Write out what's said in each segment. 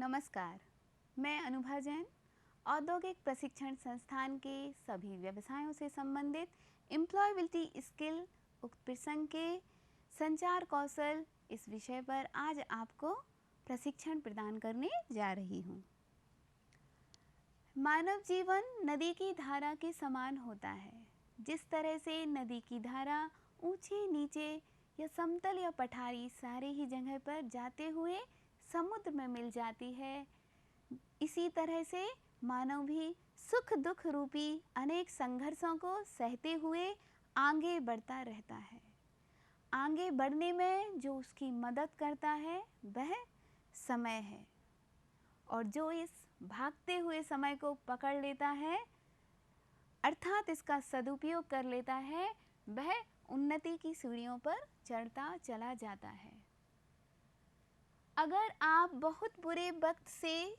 नमस्कार, मैं अनुभा जैन औद्योगिक प्रशिक्षण संस्थान के सभी व्यवसायों से संबंधित एम्प्लॉयबिलिटी स्किल उक्त प्रसंग के संचार कौशल इस विषय पर आज आपको प्रशिक्षण प्रदान करने जा रही हूँ। मानव जीवन नदी की धारा के समान होता है। जिस तरह से नदी की धारा ऊंचे नीचे या समतल या पठारी सारे ही जगह पर जाते हुए समुद्र में मिल जाती है, इसी तरह से मानव भी सुख दुख रूपी अनेक संघर्षों को सहते हुए आगे बढ़ता रहता है। आगे बढ़ने में जो उसकी मदद करता है वह समय है, और जो इस भागते हुए समय को पकड़ लेता है अर्थात इसका सदुपयोग कर लेता है, वह उन्नति की सीढ़ियों पर चढ़ता चला जाता है। अगर आप बहुत बुरे वक्त से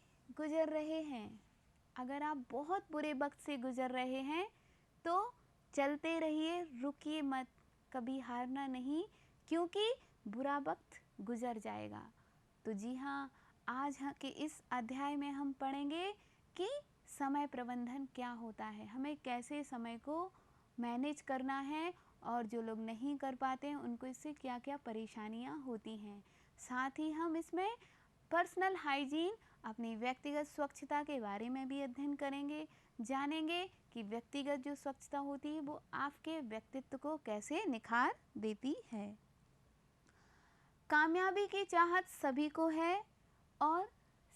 गुजर रहे हैं, तो चलते रहिए, रुकिए मत, कभी हारना नहीं, क्योंकि बुरा वक्त गुजर जाएगा। तो जी हाँ, आज के इस अध्याय में हम पढ़ेंगे कि समय प्रबंधन क्या होता है, हमें कैसे समय को मैनेज करना है, और जो लोग नहीं कर पाते हैं उनको इससे क्या क्या परेशानियां होती हैं। साथ ही हम इसमें पर्सनल हाइजीन, अपनी व्यक्तिगत स्वच्छता के बारे में भी अध्ययन करेंगे, जानेंगे कि व्यक्तिगत जो स्वच्छता होती है वो आपके व्यक्तित्व को कैसे निखार देती है। कामयाबी की चाहत सभी को है, और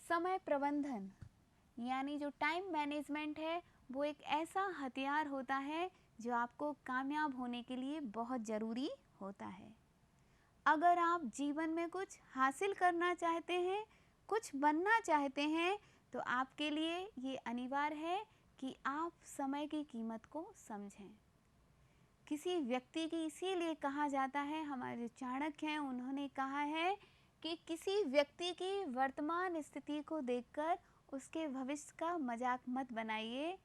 समय प्रबंधन यानी जो टाइम मैनेजमेंट है वो एक ऐसा हथियार होता है जो आपको कामयाब होने के लिए बहुत ज़रूरी होता है। अगर आप जीवन में कुछ हासिल करना चाहते हैं, कुछ बनना चाहते हैं, तो आपके लिए ये अनिवार्य है कि आप समय की कीमत को समझें। किसी व्यक्ति की इसीलिए कहा जाता है, हमारे चाणक्य हैं, उन्होंने कहा है कि किसी व्यक्ति की वर्तमान स्थिति को देखकर उसके भविष्य का मजाक मत बनाइए।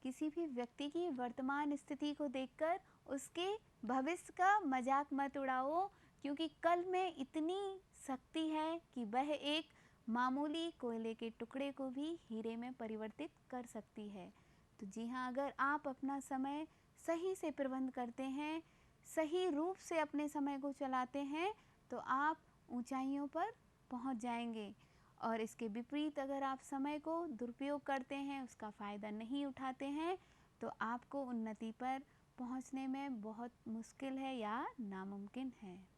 किसी भी व्यक्ति की वर्तमान स्थिति को देखकर उसके भविष्य का मजाक मत उड़ाओ, क्योंकि कल में इतनी शक्ति है कि वह एक मामूली कोयले के टुकड़े को भी हीरे में परिवर्तित कर सकती है। तो जी हाँ, अगर आप अपना समय सही से प्रबंध करते हैं, सही रूप से अपने समय को चलाते हैं, तो आप ऊंचाइयों पर पहुंच जाएंगे। और इसके विपरीत अगर आप समय को दुरुपयोग करते हैं, उसका फ़ायदा नहीं उठाते हैं, तो आपको उन्नति पर पहुंचने में बहुत मुश्किल है या नामुमकिन है।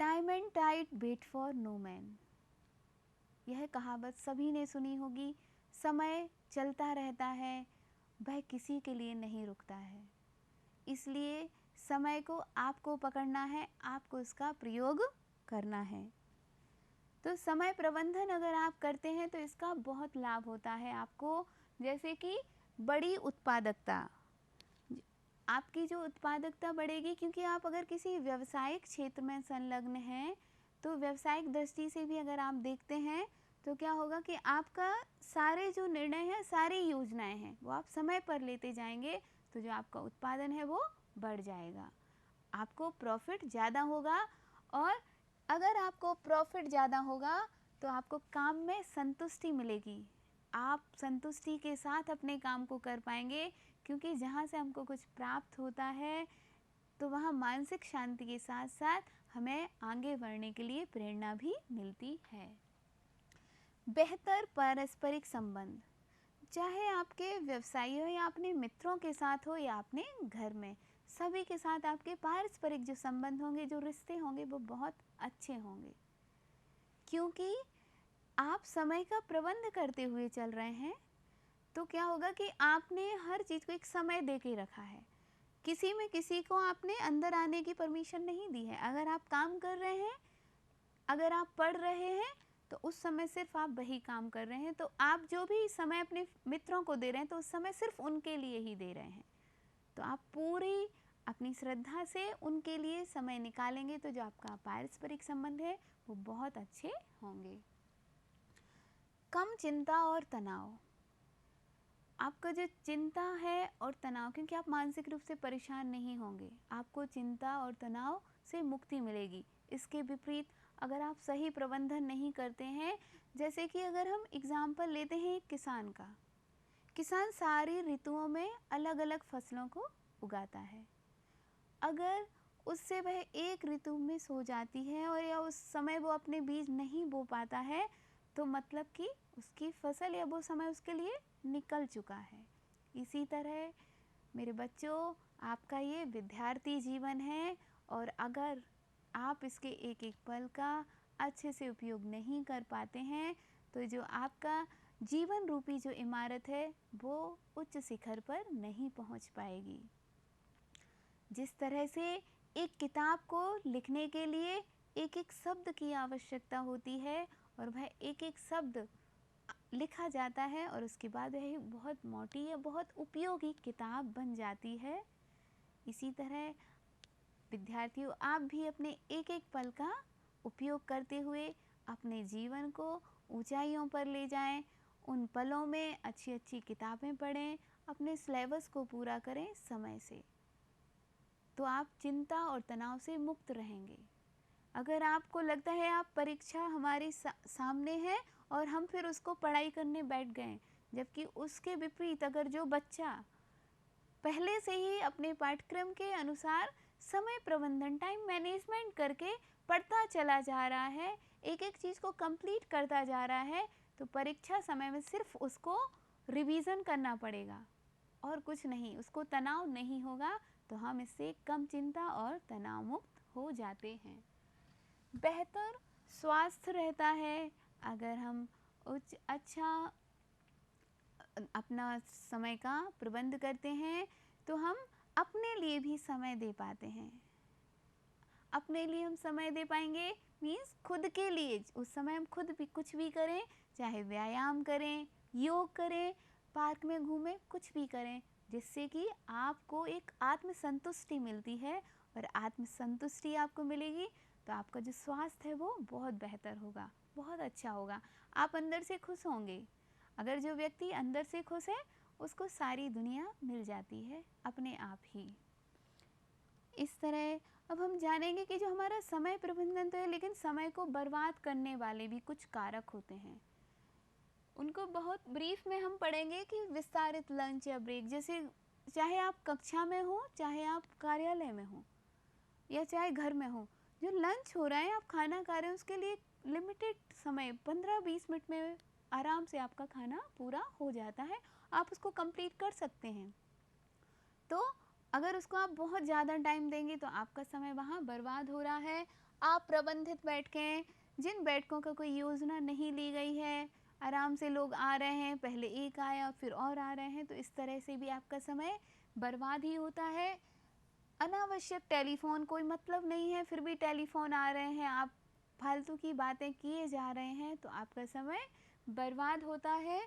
Time and tide wait for no man, यह कहावत सभी ने सुनी होगी। समय चलता रहता है, वह किसी के लिए नहीं रुकता है, इसलिए समय को आपको पकड़ना है, आपको इसका प्रयोग करना है। तो समय प्रबंधन अगर आप करते हैं तो इसका बहुत लाभ होता है आपको, जैसे कि बड़ी उत्पादकता, आपकी जो उत्पादकता बढ़ेगी, क्योंकि आप अगर किसी व्यावसायिक क्षेत्र में संलग्न हैं तो व्यावसायिक दृष्टि से भी अगर आप देखते हैं तो क्या होगा कि आपका सारे जो निर्णय हैं, सारी योजनाएं हैं, वो आप समय पर लेते जाएंगे, तो जो आपका उत्पादन है वो बढ़ जाएगा, आपको प्रॉफिट ज़्यादा होगा। और अगर आपको प्रॉफिट ज़्यादा होगा तो आपको काम में संतुष्टि मिलेगी, आप संतुष्टि के साथ अपने काम को कर पाएंगे, क्योंकि जहाँ से हमको कुछ प्राप्त होता है तो वहाँ मानसिक शांति के साथ साथ हमें आगे बढ़ने के लिए प्रेरणा भी मिलती है। बेहतर पारस्परिक संबंध, चाहे आपके व्यवसाय हो या अपने मित्रों के साथ हो या अपने घर में, सभी के साथ आपके पारस्परिक जो संबंध होंगे, जो रिश्ते होंगे, वो बहुत अच्छे होंगे, क्योंकि आप समय का प्रबंध करते हुए चल रहे हैं। तो क्या होगा कि आपने हर चीज़ को एक समय दे के रखा है, किसी में किसी को आपने अंदर आने की परमिशन नहीं दी है। अगर आप काम कर रहे हैं, अगर आप पढ़ रहे हैं, तो उस समय सिर्फ आप वही काम कर रहे हैं, तो आप जो भी समय अपने मित्रों को दे रहे हैं तो उस समय सिर्फ उनके लिए ही दे रहे हैं। तो आप पूरी अपनी श्रद्धा से उनके लिए समय निकालेंगे, तो जो आपका पारस्परिक संबंध है वो बहुत अच्छे होंगे। कम चिंता और तनाव, आपका जो चिंता है और तनाव, क्योंकि आप मानसिक रूप से परेशान नहीं होंगे, आपको चिंता और तनाव से मुक्ति मिलेगी। इसके विपरीत अगर आप सही प्रबंधन नहीं करते हैं, जैसे कि अगर हम एग्जाम्पल लेते हैं एक किसान का, किसान सारी ऋतुओं में अलग अलग फसलों को उगाता है। अगर उससे वह एक ऋतु में सो जाती है और या उस समय वो अपने बीज नहीं बो पाता है, तो मतलब कि उसकी फसल या वो समय उसके लिए निकल चुका है। इसी तरह मेरे बच्चों, आपका ये विद्यार्थी जीवन है और अगर आप इसके एक एक पल का अच्छे से उपयोग नहीं कर पाते हैं, तो जो आपका जीवन रूपी जो इमारत है वो उच्च शिखर पर नहीं पहुंच पाएगी। जिस तरह से एक किताब को लिखने के लिए एक एक शब्द की आवश्यकता होती है और वह एक एक शब्द लिखा जाता है और उसके बाद वह बहुत मोटी या बहुत उपयोगी किताब बन जाती है, इसी तरह विद्यार्थियों, आप भी अपने एक एक पल का उपयोग करते हुए अपने जीवन को ऊंचाइयों पर ले जाएं। उन पलों में अच्छी अच्छी किताबें पढ़ें, अपने सिलेबस को पूरा करें समय से, तो आप चिंता और तनाव से मुक्त रहेंगे। अगर आपको लगता है आप परीक्षा हमारे सामने है और हम फिर उसको पढ़ाई करने बैठ गए, जबकि उसके विपरीत अगर जो बच्चा पहले से ही अपने पाठ्यक्रम के अनुसार समय प्रबंधन, टाइम मैनेजमेंट करके पढ़ता चला जा रहा है, एक एक चीज़ को कंप्लीट करता जा रहा है, तो परीक्षा समय में सिर्फ उसको रिवीजन करना पड़ेगा और कुछ नहीं, उसको तनाव नहीं होगा, तो हम इससे कम चिंता और तनाव मुक्त हो जाते हैं। बेहतर स्वास्थ्य रहता है अगर हम अच्छा अपना समय का प्रबंध करते हैं, तो हम अपने लिए भी समय दे पाते हैं। अपने लिए हम समय दे पाएंगे मीन्स खुद के लिए, उस समय हम खुद भी कुछ भी करें, चाहे व्यायाम करें, योग करें, पार्क में घूमें, कुछ भी करें, जिससे कि आपको एक आत्मसंतुष्टि मिलती है और आत्मसंतुष्टि आपको मिलेगी तो आपका जो स्वास्थ्य है वो बहुत बेहतर होगा, बहुत अच्छा होगा, आप अंदर से खुश होंगे। अगर जो व्यक्ति अंदर से खुश है उसको सारी दुनिया मिल जाती है अपने आप ही। इस तरह अब हम जानेंगे कि जो हमारा समय प्रबंधन तो है, लेकिन समय को बर्बाद करने वाले भी कुछ कारक होते हैं। उनको बहुत ब्रीफ में हम पढ़ेंगे कि विस्तारित लंच या ब्रेक, जैसे चाहे आप कक्षा में हो, चाहे आप कार्यालय में हो या चाहे घर में हो, जो लंच हो रहा है, आप खाना खा रहे हैं, उसके लिए लिमिटेड समय 15-20 मिनट में आराम से आपका खाना पूरा हो जाता है, आप उसको कंप्लीट कर सकते हैं। तो अगर उसको आप बहुत ज़्यादा टाइम देंगे तो आपका समय वहाँ बर्बाद हो रहा है। आप प्रबंधित बैठकें, जिन बैठकों का कोई योजना नहीं ली गई है, आराम से लोग आ रहे हैं, पहले एक आया फिर और आ रहे हैं, तो इस तरह से भी आपका समय बर्बाद ही होता है। अनावश्यक टेलीफोन, कोई मतलब नहीं है फिर भी टेलीफोन आ रहे हैं, आप फालतू की बातें किए जा रहे हैं, तो आपका समय बर्बाद होता है।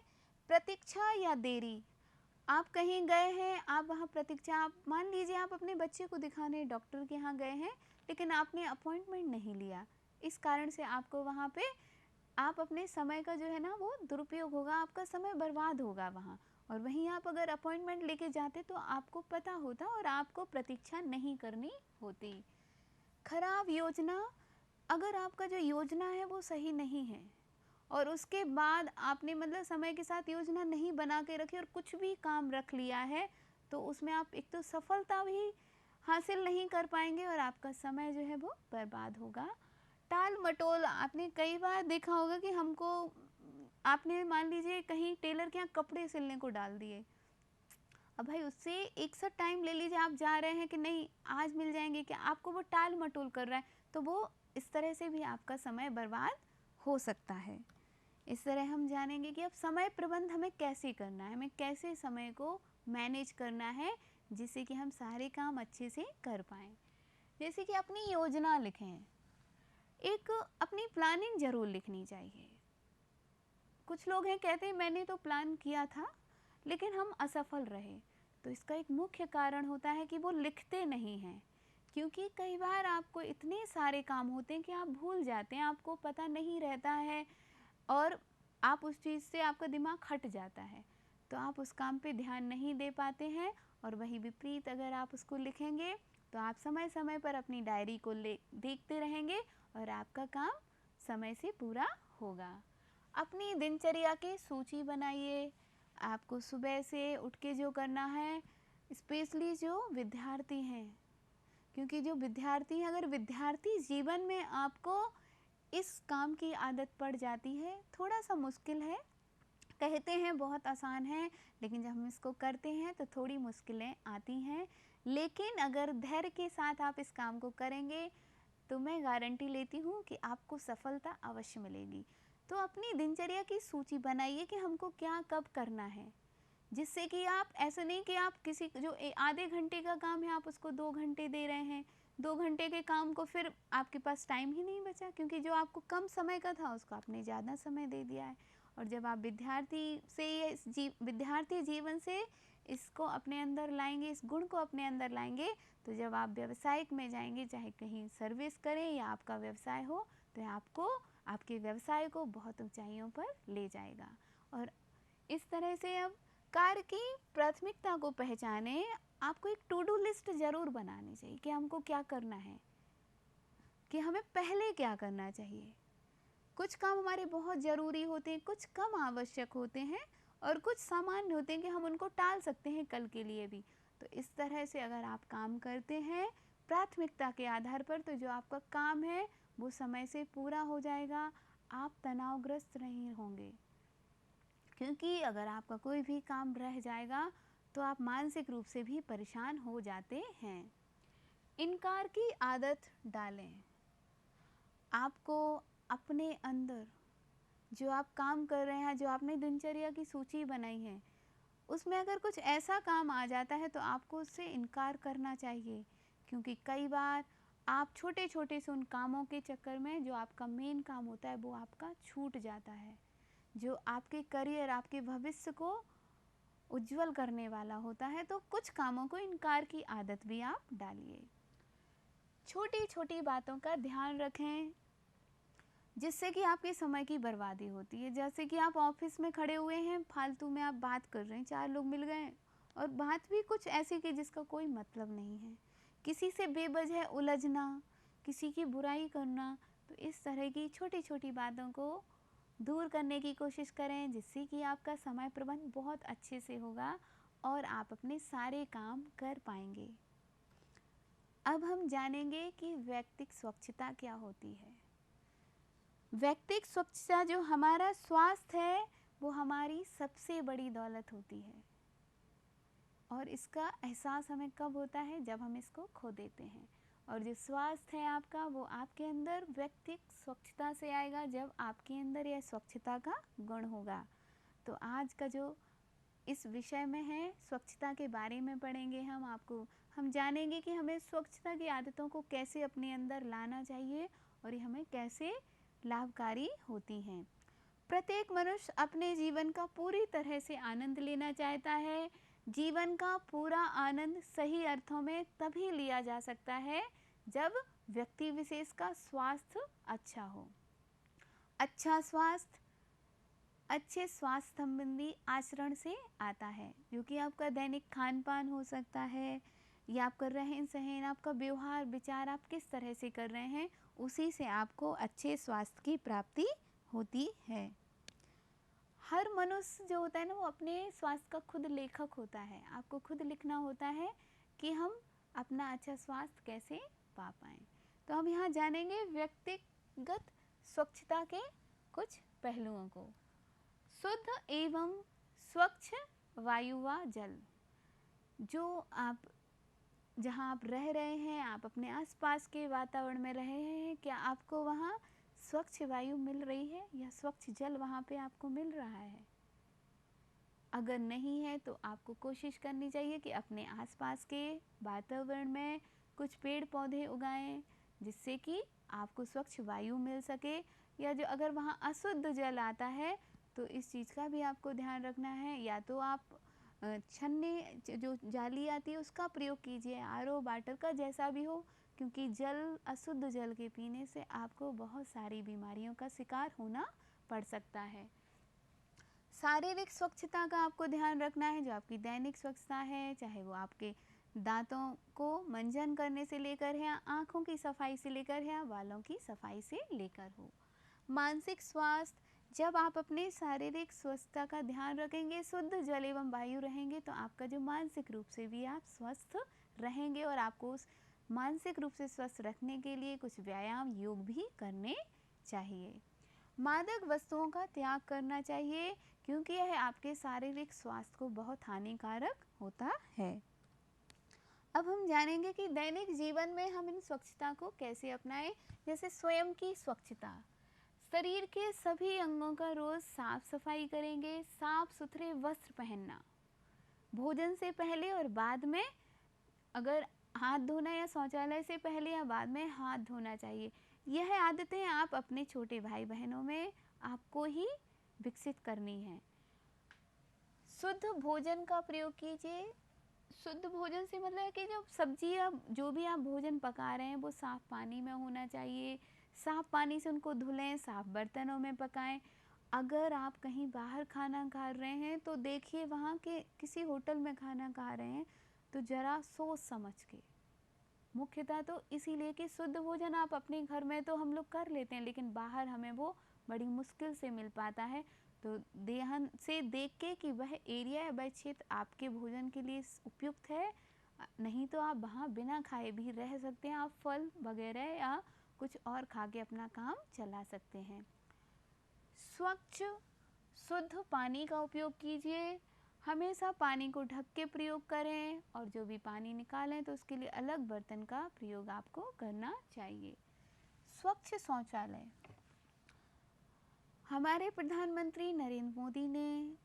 प्रतीक्षा या देरी, आप कहीं गए हैं, आप वहाँ प्रतीक्षा, आप मान लीजिए आप अपने बच्चे को दिखाने डॉक्टर के यहाँ गए हैं, लेकिन आपने अपॉइंटमेंट नहीं लिया, इस कारण से आपको वहाँ पे आप अपने समय का जो है ना वो दुरुपयोग होगा, आपका समय बर्बाद होगा वहाँ। और वहीं आप अगर अपॉइंटमेंट लेके जाते तो आपको पता होता और आपको प्रतीक्षा नहीं करनी होती। खराब योजना, अगर आपका जो योजना है वो सही नहीं है और उसके बाद आपने मतलब समय के साथ योजना नहीं बना के रखी और कुछ भी काम रख लिया है, तो उसमें आप एक तो सफलता भी हासिल नहीं कर पाएंगे और आपका समय जो है वो बर्बाद होगा। टाल मटोल, आपने कई बार देखा होगा कि हमको, आपने मान लीजिए कहीं टेलर के यहाँ कपड़े सिलने को डाल दिए, अब भाई उससे एक सा टाइम ले लीजिए, आप जा रहे हैं कि नहीं आज मिल जाएंगे क्या, आपको वो टाल मटोल कर रहा है, तो वो इस तरह से भी आपका समय बर्बाद हो सकता है। इस तरह हम जानेंगे कि अब समय प्रबंध हमें कैसे करना है, हमें कैसे समय को मैनेज करना है जिससे कि हम सारे काम अच्छे से कर पाएँ। जैसे कि अपनी योजना लिखें, एक अपनी प्लानिंग ज़रूर लिखनी चाहिए। कुछ लोग हैं कहते हैं मैंने तो प्लान किया था लेकिन हम असफल रहे, तो इसका एक मुख्य कारण होता है कि वो लिखते नहीं हैं, क्योंकि कई बार आपको इतने सारे काम होते हैं कि आप भूल जाते हैं, आपको पता नहीं रहता है और आप उस चीज़ से आपका दिमाग हट जाता है, तो आप उस काम पे ध्यान नहीं दे पाते हैं और वही विपरीत अगर आप उसको लिखेंगे तो आप समय समय पर अपनी डायरी को देखते रहेंगे और आपका काम समय से पूरा होगा। अपनी दिनचर्या की सूची बनाइए। आपको सुबह से उठ के जो करना है, स्पेशली जो विद्यार्थी हैं, क्योंकि जो विद्यार्थी हैं, अगर विद्यार्थी जीवन में आपको इस काम की आदत पड़ जाती है, थोड़ा सा मुश्किल है, कहते हैं बहुत आसान है, लेकिन जब हम इसको करते हैं तो थोड़ी मुश्किलें आती हैं। लेकिन अगर धैर्य के साथ आप इस काम को करेंगे तो मैं गारंटी लेती हूँ कि आपको सफलता अवश्य मिलेगी। तो अपनी दिनचर्या की सूची बनाइए कि हमको क्या कब करना है, जिससे कि आप ऐसा नहीं कि आप किसी जो आधे घंटे का काम है आप उसको 2 घंटे दे रहे हैं, 2 घंटे के काम को फिर आपके पास टाइम ही नहीं बचा, क्योंकि जो आपको कम समय का था उसको आपने ज़्यादा समय दे दिया है। और जब आप विद्यार्थी जीवन से इसको अपने अंदर लाएंगे, इस गुण को अपने अंदर लाएंगे, तो जब आप व्यवसायिक में जाएंगे, चाहे कहीं सर्विस करें या आपका व्यवसाय हो, तो आपको आपके व्यवसाय को बहुत ऊंचाइयों पर ले जाएगा। और इस तरह से अब कार्य की प्राथमिकता को पहचाने। आपको एक टू डू लिस्ट ज़रूर बनानी चाहिए कि हमको क्या करना है, कि हमें पहले क्या करना चाहिए। कुछ काम हमारे बहुत ज़रूरी होते हैं, कुछ कम आवश्यक होते हैं और कुछ सामान्य होते हैं कि हम उनको टाल सकते हैं कल के लिए भी। तो इस तरह से अगर आप काम करते हैं प्राथमिकता के आधार पर, तो जो आपका काम है वो समय से पूरा हो जाएगा, आप तनावग्रस्त नहीं होंगे। क्योंकि अगर आपका कोई भी काम रह जाएगा तो आप मानसिक रूप से भी परेशान हो जाते हैं। इनकार की आदत डालें। आपको अपने अंदर जो आप काम कर रहे हैं, जो आपने दिनचर्या की सूची बनाई है, उसमें अगर कुछ ऐसा काम आ जाता है तो आपको उससे इनकार करना चाहिए। क्योंकि कई बार आप छोटे छोटे से उन कामों के चक्कर में जो आपका मेन काम होता है वो आपका छूट जाता है, जो आपके करियर, आपके भविष्य को उज्जवल करने वाला होता है। तो कुछ कामों को इनकार की आदत भी आप डालिए। छोटी छोटी बातों का ध्यान रखें जिससे कि आपके समय की बर्बादी होती है। जैसे कि आप ऑफिस में खड़े हुए हैं, फालतू में आप बात कर रहे हैं, 4 लोग मिल गए और बात भी कुछ ऐसी की जिसका कोई मतलब नहीं है, किसी से बेवजह उलझना, किसी की बुराई करना। तो इस तरह की छोटी छोटी बातों को दूर करने की कोशिश करें, जिससे कि आपका समय प्रबंधन बहुत अच्छे से होगा और आप अपने सारे काम कर पाएंगे। अब हम जानेंगे कि व्यक्तिगत स्वच्छता क्या होती है। व्यक्तिगत स्वच्छता, जो हमारा स्वास्थ्य है, वो हमारी सबसे बड़ी दौलत होती है और इसका एहसास हमें कब होता है, जब हम इसको खो देते हैं। और जो स्वास्थ्य है आपका, वो आपके अंदर व्यक्तिगत स्वच्छता से आएगा, जब आपके अंदर यह स्वच्छता का गुण होगा। तो आज का जो इस विषय में है, स्वच्छता के बारे में पढ़ेंगे हम जानेंगे कि हमें स्वच्छता की आदतों को कैसे अपने अंदर लाना चाहिए और ये हमें कैसे लाभकारी होती हैं। प्रत्येक मनुष्य अपने जीवन का पूरी तरह से आनंद लेना चाहता है। जीवन का पूरा आनंद सही अर्थों में तभी लिया जा सकता है जब व्यक्ति विशेष का स्वास्थ्य अच्छा हो। अच्छा स्वास्थ्य अच्छे स्वास्थ्य संबंधी आचरण से आता है, जो कि आपका दैनिक खान पान हो सकता है या आपका रहन सहन, आपका व्यवहार विचार आप किस तरह से कर रहे हैं, उसी से आपको अच्छे स्वास्थ्य की प्राप्ति होती है। हर मनुष्य जो होता है ना, वो अपने स्वास्थ्य का खुद लेखक होता है। आपको खुद लिखना होता है कि हम अपना अच्छा स्वास्थ्य कैसे पा पाएँ। तो हम यहाँ जानेंगे व्यक्तिगत स्वच्छता के कुछ पहलुओं को। शुद्ध एवं स्वच्छ वायु व जल। जो आप जहाँ आप रह रहे हैं, आप अपने आसपास के वातावरण में रहे हैं, क्या आपको वहाँ स्वच्छ वायु मिल रही है या स्वच्छ जल वहाँ पे आपको मिल रहा है? अगर नहीं है तो आपको कोशिश करनी चाहिए कि अपने आसपास के वातावरण में कुछ पेड़ पौधे उगाएं, जिससे कि आपको स्वच्छ वायु मिल सके। या जो अगर वहाँ अशुद्ध जल आता है तो इस चीज़ का भी आपको ध्यान रखना है। या तो आप छन्ने जो जाली आती है उसका प्रयोग कीजिए, आरओ वाटर का, जैसा भी हो, क्योंकि अशुद्ध जल के पीने से आपको बहुत सारी बीमारियों का शिकार होना पड़ सकता है। शारीरिक स्वच्छता का आपको ध्यान रखना है, जो आपकी दैनिक स्वच्छता है, चाहे वो आपके दांतों को मंजन करने से लेकर है, आँखों की सफाई से लेकर है, या बालों की सफाई से लेकर हो। मानसिक स्वास्थ्य, जब आप अपने शारीरिक स्वच्छता का ध्यान रखेंगे, शुद्ध जल एवं वायु रहेंगे, तो आपका जो मानसिक रूप से भी आप स्वस्थ रहेंगे। और आपको उस मानसिक रूप से स्वस्थ रखने के लिए कुछ व्यायाम, योग भी करने चाहिए। मादक वस्तुओं का त्याग करना चाहिए, क्योंकि यह आपके शारीरिक स्वास्थ्य को बहुत हानिकारक होता है। अब हम जानेंगे कि दैनिक जीवन में हम इन स्वच्छता को कैसे अपनाएं। जैसे स्वयं की स्वच्छता, शरीर के सभी अंगों का रोज साफ सफाई करेंगे। साफ सुथरे वस्त्र पहनना, भोजन से पहले और बाद में, अगर हाथ धोना या शौचालय से पहले या बाद में हाथ धोना चाहिए। यह आदतें आप अपने छोटे भाई बहनों में आपको ही विकसित करनी है। शुद्ध भोजन का प्रयोग कीजिए। शुद्ध भोजन से मतलब है कि जब सब्जी या जो भी आप भोजन पका रहे हैं वो साफ पानी में होना चाहिए। साफ पानी से उनको धुलें, साफ बर्तनों में पकाएं। अगर आप कहीं बाहर खाना खा रहे हैं तो देखिए, वहाँ के किसी होटल में खाना खा रहे हैं तो ज़रा सोच समझ के, मुख्यतः तो इसीलिए कि शुद्ध भोजन आप अपने घर में तो हम लोग कर लेते हैं, लेकिन बाहर हमें वो बड़ी मुश्किल से मिल पाता है। तो ध्यान से देख के कि वह एरिया या वह क्षेत्र आपके भोजन के लिए उपयुक्त है, नहीं तो आप वहाँ बिना खाए भी रह सकते हैं। आप फल वगैरह या कुछ और खा के अपना काम चला सकते हैं। स्वच्छ शुद्ध पानी का उपयोग कीजिए। हमेशा पानी को ढक के प्रयोग करें, और जो भी पानी निकालें तो उसके लिए अलग बर्तन का प्रयोग आपको करना चाहिए। स्वच्छ शौचालय, हमारे प्रधानमंत्री नरेंद्र मोदी ने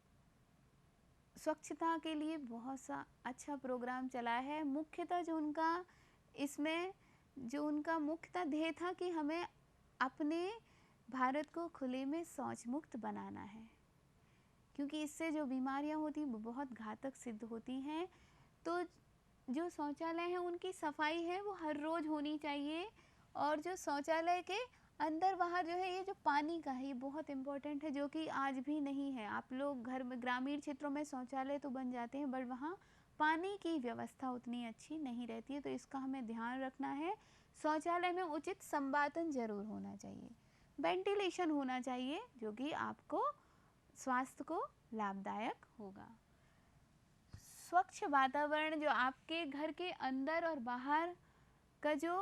स्वच्छता के लिए बहुत सा अच्छा प्रोग्राम चलाया है। मुख्यतः जो उनका मुख्यतः ध्येय था कि हमें अपने भारत को खुले में शौच मुक्त बनाना है, क्योंकि इससे जो बीमारियां होती वो बहुत घातक सिद्ध होती हैं। तो जो शौचालय है उनकी सफाई है वो हर रोज़ होनी चाहिए। और जो शौचालय के अंदर बाहर जो है, ये जो पानी का है ये बहुत इम्पोर्टेंट है, जो कि आज भी नहीं है। आप लोग घर में ग्रामीण क्षेत्रों में शौचालय तो बन जाते हैं, बट वहाँ पानी की व्यवस्था उतनी अच्छी नहीं रहती है, तो इसका हमें ध्यान रखना है। शौचालय में उचित संवातन जरूर होना चाहिए, वेंटिलेशन होना चाहिए, जो कि आपको स्वास्थ्य को लाभदायक होगा। स्वच्छ वातावरण, जो आपके घर के अंदर और बाहर का जो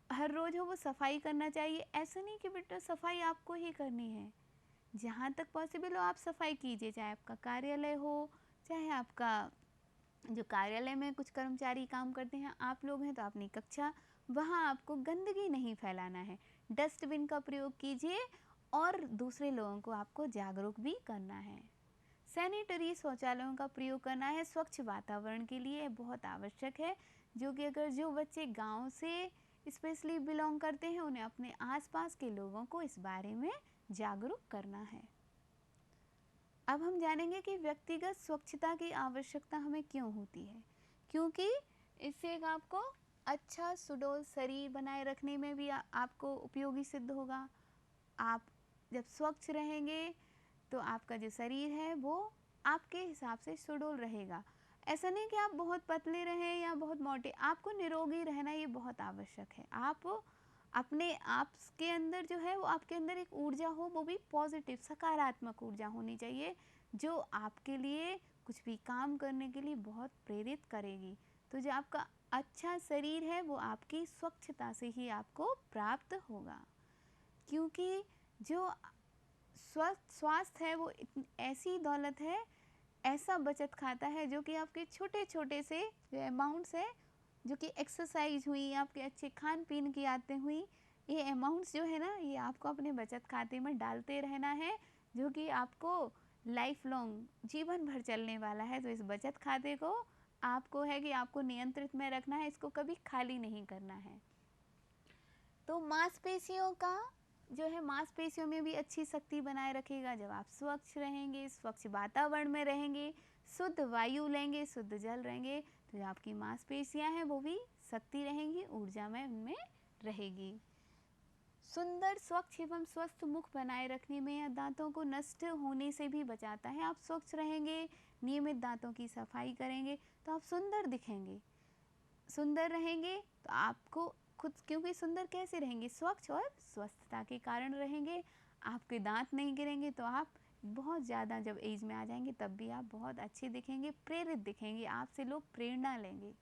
हर रोज़ हो वो सफाई करना चाहिए। ऐसा नहीं कि बेटा सफाई आपको ही करनी है, जहाँ तक पॉसिबल हो आप सफाई कीजिए, चाहे आपका कार्यालय हो, चाहे आपका जो कार्यालय में कुछ कर्मचारी काम करते हैं, आप लोग हैं तो अपनी कक्षा, वहाँ आपको गंदगी नहीं फैलाना है। डस्टबिन का प्रयोग कीजिए, और दूसरे लोगों को आपको जागरूक भी करना है। सैनिटरी शौचालयों का प्रयोग करना है। स्वच्छ वातावरण के लिए बहुत आवश्यक है, जो कि अगर जो बच्चे गांव से स्पेशली बिलोंग करते हैं, उन्हें अपने आसपास के लोगों को इस बारे में जागरूक करना है। अब हम जानेंगे कि व्यक्तिगत स्वच्छता की आवश्यकता हमें क्यों होती है। क्योंकि इससे एक आपको अच्छा सुडौल शरीर बनाए रखने में भी आपको उपयोगी सिद्ध होगा। आप जब स्वच्छ रहेंगे तो आपका जो शरीर है वो आपके हिसाब से सुडौल रहेगा। ऐसा नहीं कि आप बहुत पतले रहें या बहुत मोटे, आपको निरोगी रहना ये बहुत आवश्यक है। आप अपने आप के अंदर जो है वो आपके अंदर एक ऊर्जा हो, वो भी पॉजिटिव सकारात्मक ऊर्जा होनी चाहिए, जो आपके लिए कुछ भी काम करने के लिए बहुत प्रेरित करेगी। तो जो आपका अच्छा शरीर है वो आपकी स्वच्छता से ही आपको प्राप्त होगा, क्योंकि जो स्वास्थ्य है वो ऐसी दौलत है, ऐसा बचत खाता है, जो कि आपके छोटे छोटे से जो अमाउंट्स है, जो कि एक्सरसाइज हुई, आपके अच्छे खान पीन की आदतें हुई, ये अमाउंट्स जो है ना, ये आपको अपने बचत खाते में डालते रहना है, जो कि आपको लाइफ लॉन्ग जीवन भर चलने वाला है। तो इस बचत खाते को आपको है कि आपको नियंत्रित में रखना है, इसको कभी खाली नहीं करना है। तो मांसपेशियों का जो है, मांसपेशियों में भी अच्छी शक्ति बनाए रखेगा जब आप स्वच्छ रहेंगे, स्वच्छ वातावरण में रहेंगे, शुद्ध वायु लेंगे, शुद्ध जल रहेंगे, तो जो आपकी मांसपेशियां हैं वो भी शक्ति रहेंगी, ऊर्जा में उनमें रहेगी। सुंदर, स्वच्छ एवं स्वस्थ मुख बनाए रखने में या दांतों को नष्ट होने से भी बचाता है। आप स्वच्छ रहेंगे, नियमित दांतों की सफाई करेंगे तो आप सुंदर दिखेंगे। सुंदर रहेंगे तो आपको खुद, क्योंकि सुंदर कैसे रहेंगे? स्वच्छ और स्वस्थता के कारण रहेंगे। आपके दांत नहीं गिरेंगे तो आप बहुत ज़्यादा जब एज में आ जाएंगे तब भी आप बहुत अच्छे दिखेंगे, प्रेरित दिखेंगे, आपसे लोग प्रेरणा लेंगे।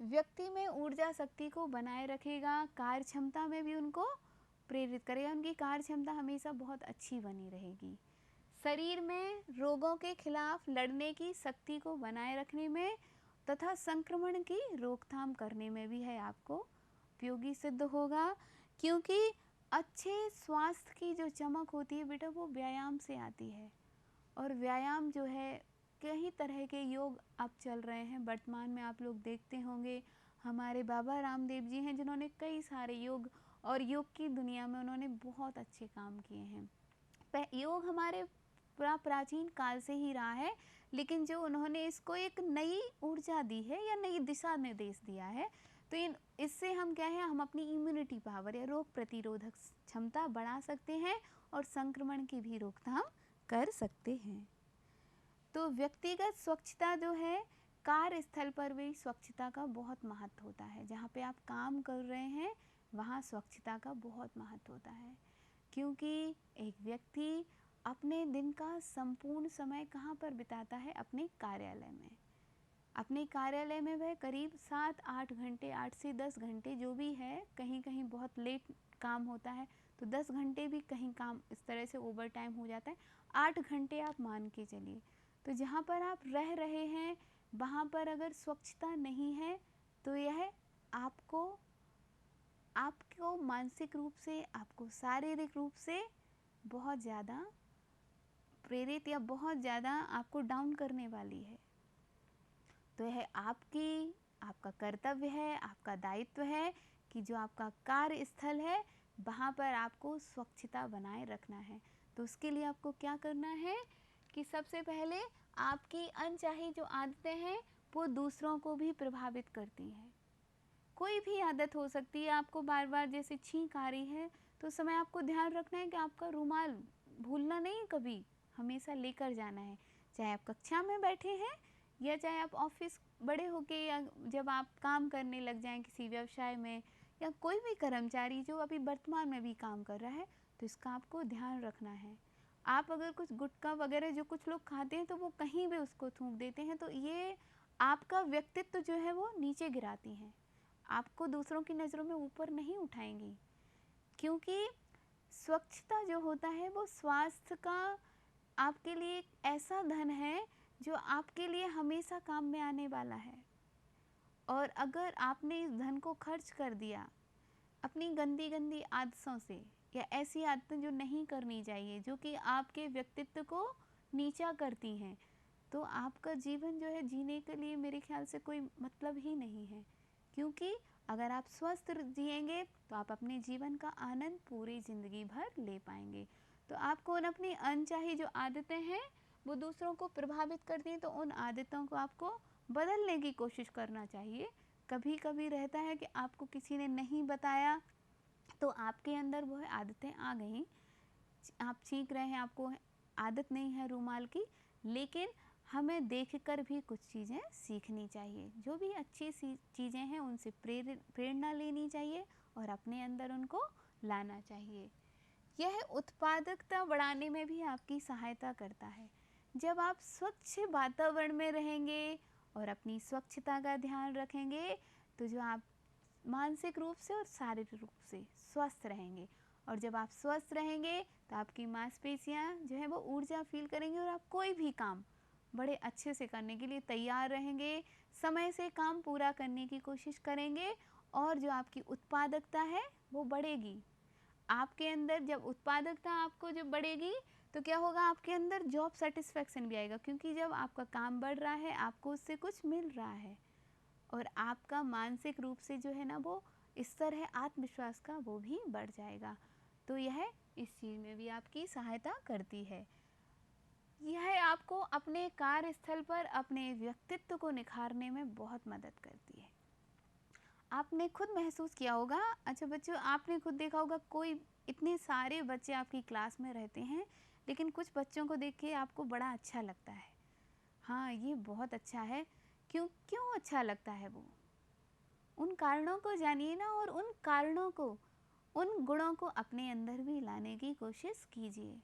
व्यक्ति में ऊर्जा शक्ति को बनाए रखेगा, कार्य क्षमता में भी उनको प्रेरित करेगा, उनकी कार्य क्षमता हमेशा बहुत अच्छी बनी रहेगी। शरीर में रोगों के खिलाफ लड़ने की शक्ति को बनाए रखने में तथा संक्रमण की रोकथाम करने में भी है आपको उपयोगी सिद्ध होगा। क्योंकि अच्छे स्वास्थ्य की जो चमक होती है बेटा वो व्यायाम से आती है। और व्यायाम जो है, कई तरह के योग अब चल रहे हैं वर्तमान में, आप लोग देखते होंगे। हमारे बाबा रामदेव जी हैं जिन्होंने कई सारे योग, और योग की दुनिया में उन्होंने बहुत अच्छे काम किए हैं। योग हमारे प्राचीन काल से ही रहा है, लेकिन जो उन्होंने इसको एक नई ऊर्जा दी है या नई दिशा निर्देश दिया है, तो इससे हम क्या है, हम अपनी इम्यूनिटी पावर या रोग प्रतिरोधक क्षमता बढ़ा सकते हैं और संक्रमण की भी रोकथाम कर सकते हैं। तो व्यक्तिगत स्वच्छता जो है, कार्यस्थल पर भी स्वच्छता का बहुत महत्व होता है। जहाँ पे आप काम कर रहे हैं वहाँ स्वच्छता का बहुत महत्व होता है। क्योंकि एक व्यक्ति अपने दिन का संपूर्ण समय कहाँ पर बिताता है? अपने कार्यालय में। अपने कार्यालय में वह करीब 7-8 घंटे, 8 से 10 घंटे जो भी है, कहीं कहीं बहुत लेट काम होता है तो 10 घंटे भी कहीं काम इस तरह से ओवर टाइम हो जाता है। 8 घंटे आप मान के चलिए। तो जहाँ पर आप रह रहे हैं वहाँ पर अगर स्वच्छता नहीं है तो यह आपको मानसिक रूप से, आपको शारीरिक रूप से बहुत ज़्यादा प्रेरित या बहुत ज़्यादा आपको डाउन करने वाली है। तो यह आपका कर्तव्य है, आपका दायित्व है कि जो आपका कार्यस्थल है वहाँ पर आपको स्वच्छता बनाए रखना है। तो उसके लिए आपको क्या करना है कि सबसे पहले आपकी अनचाही जो आदतें हैं वो दूसरों को भी प्रभावित करती हैं। कोई भी आदत हो सकती है, आपको बार बार जैसे छींक आ रही है तो उस समय आपको ध्यान रखना है कि आपका रुमाल भूलना नहीं, कभी हमेशा लेकर जाना है। चाहे आप कक्षा में बैठे हैं या चाहे आप ऑफिस बड़े होके, या जब आप काम करने लग जाएं किसी व्यवसाय में, या कोई भी कर्मचारी जो अभी वर्तमान में भी काम कर रहा है, तो इसका आपको ध्यान रखना है। आप अगर कुछ गुटखा वगैरह जो कुछ लोग खाते हैं तो वो कहीं भी उसको थूक देते हैं, तो ये आपका व्यक्तित्व जो है वो नीचे गिराती हैं, आपको दूसरों की नज़रों में ऊपर नहीं उठाएंगी। क्योंकि स्वच्छता जो होता है वो स्वास्थ्य का आपके लिए एक ऐसा धन है जो आपके लिए हमेशा काम में आने वाला है। और अगर आपने इस धन को खर्च कर दिया अपनी गंदी गंदी आदतों से, या ऐसी आदतें जो नहीं करनी चाहिए, जो कि आपके व्यक्तित्व को नीचा करती हैं, तो आपका जीवन जो है जीने के लिए मेरे ख्याल से कोई मतलब ही नहीं है। क्योंकि अगर आप स्वस्थ जिएंगे तो आप अपने जीवन का आनंद पूरी ज़िंदगी भर ले पाएंगे। तो आपको उन अपनी अनचाही जो आदतें हैं वो दूसरों को प्रभावित करती हैं, तो उन आदतों को आपको बदलने की कोशिश करना चाहिए। कभी कभी रहता है कि आपको किसी ने नहीं बताया तो आपके अंदर वो आदतें आ गई, आप छींक रहे हैं, आपको आदत नहीं है रुमाल की, लेकिन हमें देखकर भी कुछ चीज़ें सीखनी चाहिए। जो भी अच्छी सी चीज़ें हैं उनसे प्रेरणा लेनी चाहिए और अपने अंदर उनको लाना चाहिए। यह उत्पादकता बढ़ाने में भी आपकी सहायता करता है। जब आप स्वच्छ वातावरण में रहेंगे और अपनी स्वच्छता का ध्यान रखेंगे तो जो आप मानसिक रूप से और शारीरिक रूप से स्वस्थ रहेंगे। और जब आप स्वस्थ रहेंगे तो आपकी मांसपेशियां जो है वो ऊर्जा फील करेंगी और आप कोई भी काम बड़े अच्छे से करने के लिए तैयार रहेंगे, समय से काम पूरा करने की कोशिश करेंगे और जो आपकी उत्पादकता है वो बढ़ेगी। आपके अंदर जब उत्पादकता आपको जब बढ़ेगी तो क्या होगा, आपके अंदर जॉब सेटिस्फेक्शन भी आएगा, क्योंकि जब आपका काम बढ़ रहा है आपको उससे कुछ मिल रहा है और आपका मानसिक रूप से जो है ना वो स्तर है आत्मविश्वास का वो भी बढ़ जाएगा। तो यह इस चीज़ में भी आपकी सहायता करती है। यह आपको अपने कार्यस्थल पर अपने व्यक्तित्व को निखारने में बहुत मदद करती है। आपने खुद महसूस किया होगा। अच्छा बच्चों, आपने खुद देखा होगा, कोई इतने सारे बच्चे आपकी क्लास में रहते हैं, लेकिन कुछ बच्चों को देख के आपको बड़ा अच्छा लगता है। हाँ, ये बहुत अच्छा है। क्यों क्यों अच्छा लगता है वो? उन कारणों को जानिए ना, और उन कारणों को, उन गुणों को अपने अंदर भी लाने की कोशिश कीजिए।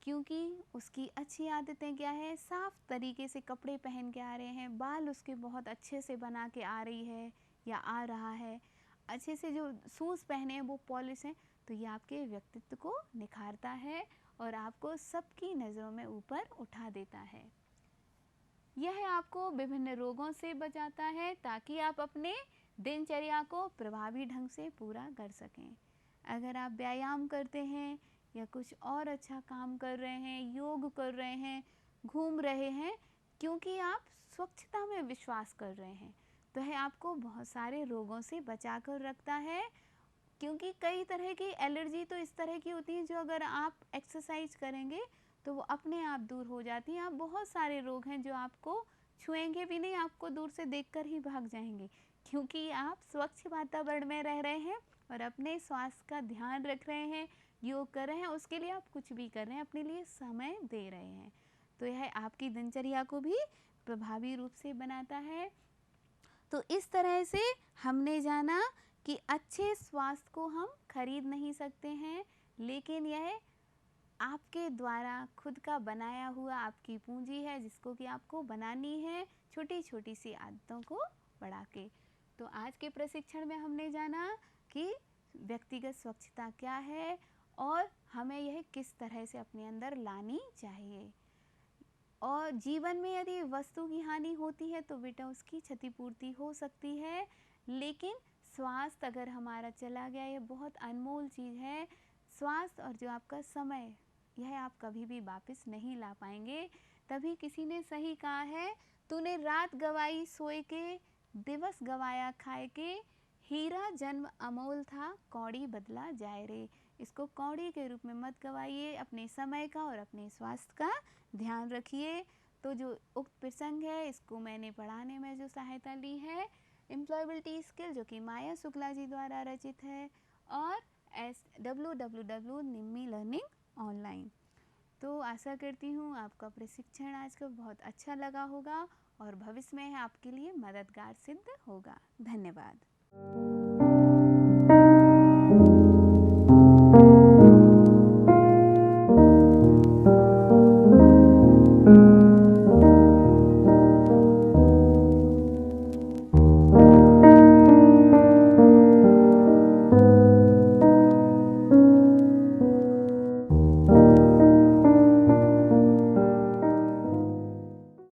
क्योंकि उसकी अच्छी आदतें क्या है? साफ तरीके से कपड़े पहन के आ रहे हैं, बाल उसके बहुत अच्छे से बना के आ रही है या आ रहा है, अच्छे से जो शूज़ पहने हैं वो पॉलिश हैं, तो ये आपके व्यक्तित्व को निखारता है और आपको सबकी नज़रों में ऊपर उठा देता है। यह आपको विभिन्न रोगों से बचाता है ताकि आप अपने दिनचर्या को प्रभावी ढंग से पूरा कर सकें। अगर आप व्यायाम करते हैं या कुछ और अच्छा काम कर रहे हैं, योग कर रहे हैं, घूम रहे हैं, क्योंकि आप स्वच्छता में विश्वास कर रहे हैं, तो यह आपको बहुत सारे रोगों से बचा कर रखता है। क्योंकि कई तरह की एलर्जी तो इस तरह की होती है जो अगर आप एक्सरसाइज करेंगे तो वो अपने आप दूर हो जाती हैं। आप बहुत सारे रोग हैं जो आपको छुएंगे भी नहीं, आपको दूर से देखकर ही भाग जाएंगे, क्योंकि आप स्वच्छ वातावरण में रह रहे हैं और अपने स्वास्थ्य का ध्यान रख रहे हैं, योग कर रहे हैं, उसके लिए आप कुछ भी कर रहे हैं, अपने लिए समय दे रहे हैं। तो यह आपकी दिनचर्या को भी प्रभावी रूप से बनाता है। तो इस तरह से हमने जाना कि अच्छे स्वास्थ्य को हम खरीद नहीं सकते हैं, लेकिन यह आपके द्वारा खुद का बनाया हुआ आपकी पूंजी है, जिसको कि आपको बनानी है छोटी छोटी सी आदतों को बढ़ा के। तो आज के प्रशिक्षण में हमने जाना कि व्यक्तिगत स्वच्छता क्या है और हमें यह किस तरह से अपने अंदर लानी चाहिए। और जीवन में यदि वस्तु की हानि होती है तो बेटा उसकी क्षतिपूर्ति हो सकती है, लेकिन स्वास्थ्य अगर हमारा चला गया, ये बहुत अनमोल चीज़ है। स्वास्थ्य और जो आपका समय, यह आप कभी भी वापस नहीं ला पाएंगे। तभी किसी ने सही कहा है, तूने रात गवाई सोए के, दिवस गवाया खाए के, हीरा जन्म अमोल था, कौड़ी बदला जाए रे। इसको कौड़ी के रूप में मत गवाइए, अपने समय का और अपने स्वास्थ्य का ध्यान रखिए। तो जो उक्त प्रसंग है, इसको मैंने पढ़ाने में जो सहायता ली है, एम्प्लॉयबिलिटी स्किल, जो कि माया शुक्ला जी द्वारा रचित है, और www.nimmi लर्निंग ऑनलाइन। तो आशा करती हूँ आपका प्रशिक्षण आज का बहुत अच्छा लगा होगा और भविष्य में आपके लिए मददगार सिद्ध होगा। धन्यवाद।